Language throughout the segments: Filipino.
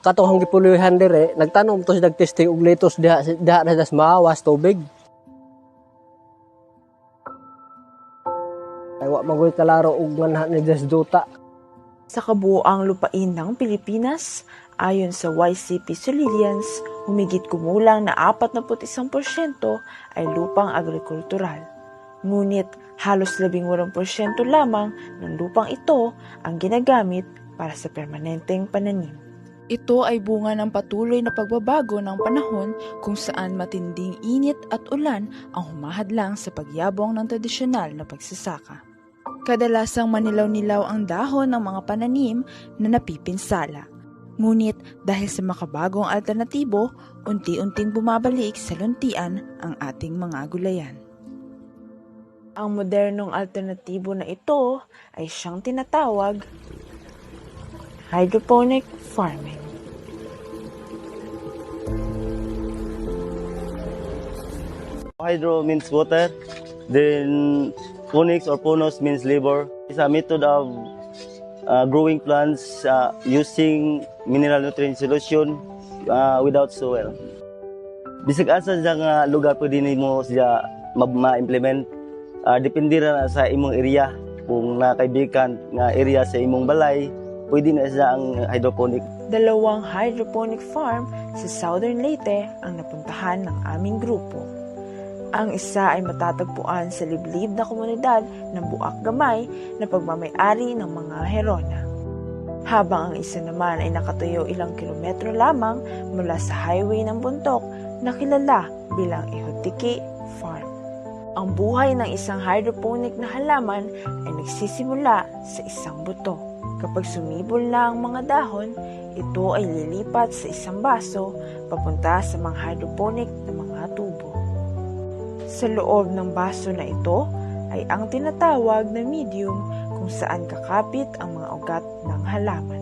katong gipuluhan dire, nagtanom to sa nagtesting og lettuce diha na sa mawas tubig. Ay wa magoy kalaro og manha ni Desduta. Sa kabuoang lupain ng Pilipinas, ayon sa YCP Solilians, humigit kumulang na 41% ay lupang agrikultural. Ngunit halos 18% lamang ng lupang ito ang ginagamit para sa permanenteng pananim. Ito ay bunga ng patuloy na pagbabago ng panahon kung saan matinding init at ulan ang humahadlang sa pagyabong ng tradisyonal na pagsasaka. Kadalasang manilaw-nilaw ang dahon ng mga pananim na napipinsala. Ngunit dahil sa makabagong alternatibo, unti-unting bumabalik sa luntian ang ating mga gulayan. Ang modernong alternatibo na ito ay siyang tinatawag hydroponic farming. Hydro means water, then phonics or phonos means labor. It's a method of growing plants using mineral nutrient solution without soil. Bisag asa sa nga lugar pwede nimo siya ma-implement. Depende ra sa imong area. Kung nakaibigan nga area sa imong balay, pwede na siya ang hydroponic. 2 hydroponic farm sa Southern Leyte ang napuntahan ng aming grupo. Ang isa ay matatagpuan sa liblib na komunidad ng Buak Gamay na pagmamay-ari ng mga Herona. Habang ang isa naman ay nakatayo ilang kilometro lamang mula sa highway ng Buntok na kilala bilang Ihotiki Farm. Ang buhay ng isang hydroponic na halaman ay nagsisimula sa isang buto. Kapag sumibol na ang mga dahon, ito ay lilipat sa isang baso papunta sa mga hydroponic na mga tubo. Sa loob ng baso na ito ay ang tinatawag na medium kung saan kakapit ang mga ugat ng halaman.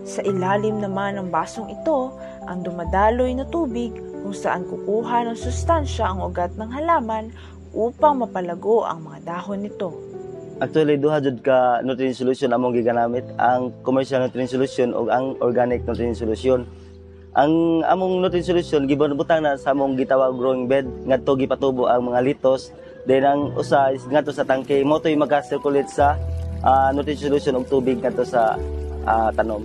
Sa ilalim naman ng basong ito ang dumadaloy na tubig kung saan kukuha ng sustansya ang ugat ng halaman upang mapalago ang mga dahon nito. Actually, duha jud ka nutrient solution among gigamit, ang commercial nutrient solution o ang organic nutrient solution. Ang among nutrient solution gibutang na sa among gitawag growing bed ngadto gipatubo ang mga litos, then ang usa is ngadto sa tangke mo toy maga-circulate sa nutrient solution og tubig ngadto sa tanom.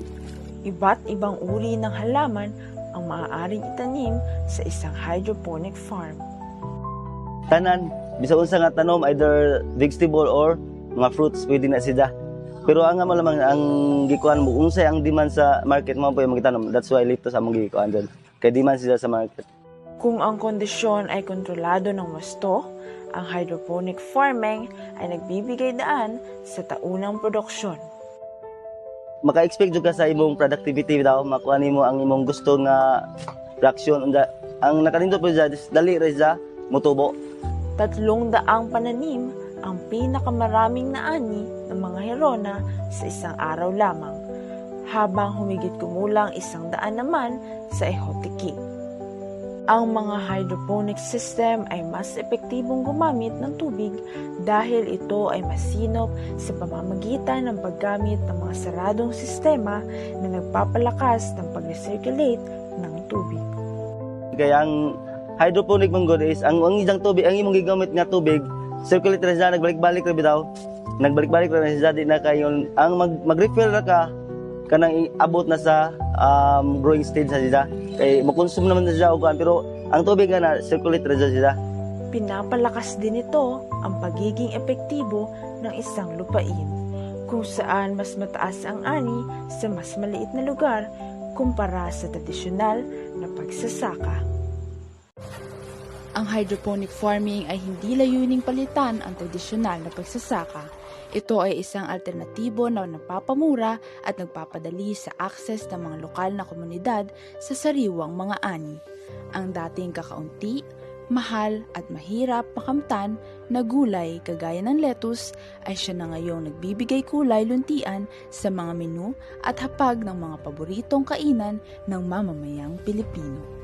Iba't ibang uri ng halaman ang maaaring itanim sa isang hydroponic farm. Tanan bisag unsa nga tanom, either vegetable or mga fruits pwede na sila. Pero ang amo lamang ang gikuan mo unsay ang demand sa market mo po yung magitanom. That's why lito sa among gikuan dun. Kay demand sila sa market. Kung ang kondisyon ay kontrolado ng wasto, ang hydroponic farming ay nagbibigay daan sa taunang produksyon. Maka-expect jud ka sa imong productivity daw, makuha nimo ang imong gusto nga production. Ang nakanindot po dali ra siya motubo. 300 pananim ang pinakamaraming naani ng mga Herona sa isang araw lamang, habang humigit kumulang 100 naman sa Ihotiki. Ang mga hydroponic system ay mas epektibong gumamit ng tubig dahil ito ay masinop sa pamamagitan ng paggamit ng mga saradong sistema na nagpapalakas ng pag-recirculate ng tubig. Kaya ang hydroponic mong good is ang isang tubig, ang imong gigamit nga tubig, circulate ra siya, nagbalik-balik ra bitaw. Nagbalik-balik ra siya, di na kayo ang mag-refill ra ka kanang abot na sa growing stage sa siya. Kay makonsume naman na siya og pero ang tubig na circulate ra siya. Pinapalakas din ito ang pagiging epektibo ng isang lupain, kung saan mas mataas ang ani sa mas maliit na lugar kumpara sa tradisyonal na pagsasaka. Ang hydroponic farming ay hindi layuning palitan ang tradisyonal na pagsasaka. Ito ay isang alternatibo na nagpapamura at nagpapadali sa akses ng mga lokal na komunidad sa sariwang mga ani. Ang dating kakaunti, mahal at mahirap makamtan na gulay kagaya ng lettuce ay siya na ngayong nagbibigay kulay luntian sa mga menu at hapag ng mga paboritong kainan ng mamamayang Pilipino.